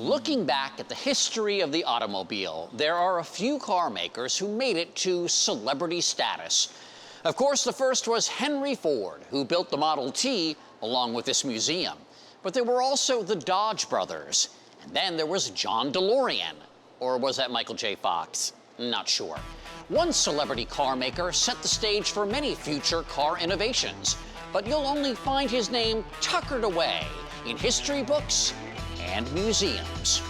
Looking back at the history of the automobile, there are a few car makers who made it to celebrity status. Of course, the first was Henry Ford, who built the Model T along with this museum. But there were also the Dodge brothers. And then there was John DeLorean. Or was that Michael J. Fox? Not sure. One celebrity car maker set the stage for many future car innovations. But you'll only find his name tuckered away in history books and museums.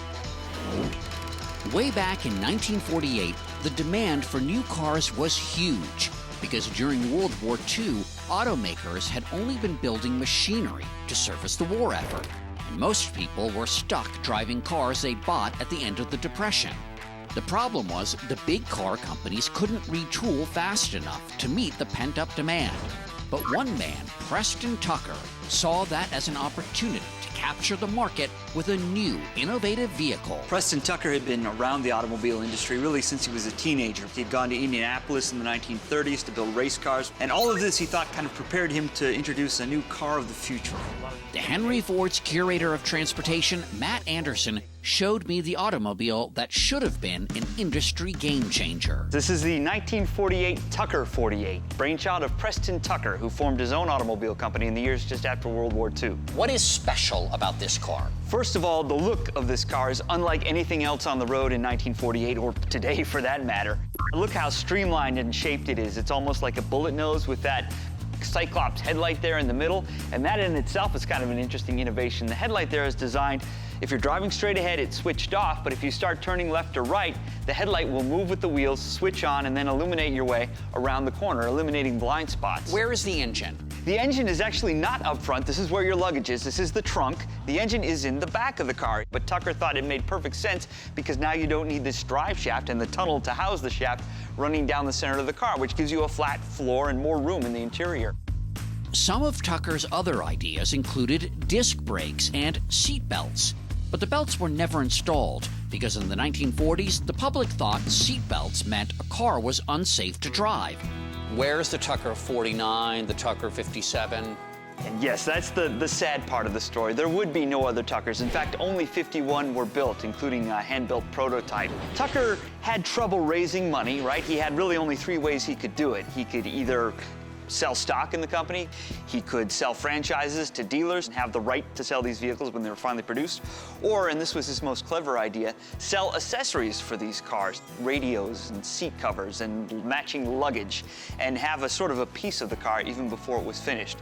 Way back in 1948, the demand for new cars was huge because during World War II, automakers had only been building machinery to service the war effort, and most people were stuck driving cars they bought at the end of the Depression. The problem was the big car companies couldn't retool fast enough to meet the pent-up demand. But one man, Preston Tucker, saw that as an opportunity to capture the market with a new, innovative vehicle. Preston Tucker had been around the automobile industry really since he was a teenager. He'd gone to Indianapolis in the 1930s to build race cars, and all of this he thought kind of prepared him to introduce a new car of the future. The Henry Ford's curator of transportation, Matt Anderson, showed me the automobile that should have been an industry game changer. This is the 1948 Tucker 48, brainchild of Preston Tucker, who formed his own automobile company in the years just after World War II. What is special about this car? First of all, the look of this car is unlike anything else on the road in 1948, or today for that matter. Look how streamlined and shaped it is. It's almost like a bullet nose with that Cyclops headlight there in the middle, and that in itself is kind of an interesting innovation. The headlight there is designed, if you're driving straight ahead, it's switched off, but if you start turning left or right, the headlight will move with the wheels, switch on, and then illuminate your way around the corner, eliminating blind spots. Where is the engine? The engine is actually not up front. This is where your luggage is. This is the trunk. The engine is in the back of the car. But Tucker thought it made perfect sense because now you don't need this drive shaft and the tunnel to house the shaft running down the center of the car, which gives you a flat floor and more room in the interior. Some of Tucker's other ideas included disc brakes and seat belts. But the belts were never installed because in the 1940s, the public thought seat belts meant a car was unsafe to drive. Where's the Tucker 49, the Tucker 57? And yes, that's the sad part of the story. There would be no other Tuckers. In fact, only 51 were built, including a hand-built prototype. Tucker had trouble raising money, right? He had really only three ways he could do it. He could either sell stock in the company, he could sell franchises to dealers and have the right to sell these vehicles when they were finally produced, or, and this was his most clever idea, sell accessories for these cars, radios and seat covers and matching luggage, and have a sort of a piece of the car even before it was finished.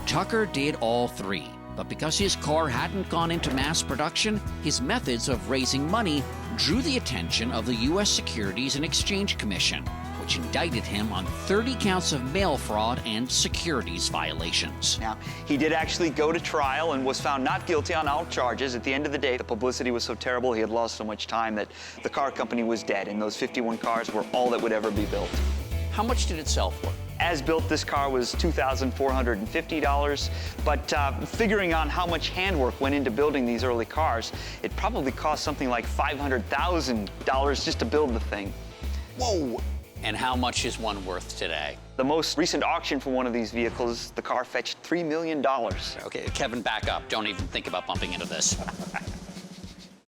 Tucker did all three, but because his car hadn't gone into mass production, his methods of raising money drew the attention of the U.S. Securities and Exchange Commission, which indicted him on 30 counts of mail fraud and securities violations. Now, he did actually go to trial and was found not guilty on all charges. At the end of the day, the publicity was so terrible, he had lost so much time that the car company was dead, and those 51 cars were all that would ever be built. How much did it sell for? As built, this car was $2,450, but figuring on how much handwork went into building these early cars, it probably cost something like $500,000 just to build the thing. Whoa! And how much is one worth today? The most recent auction for one of these vehicles, the car fetched $3 million. Okay, Kevin, back up. Don't even think about bumping into this.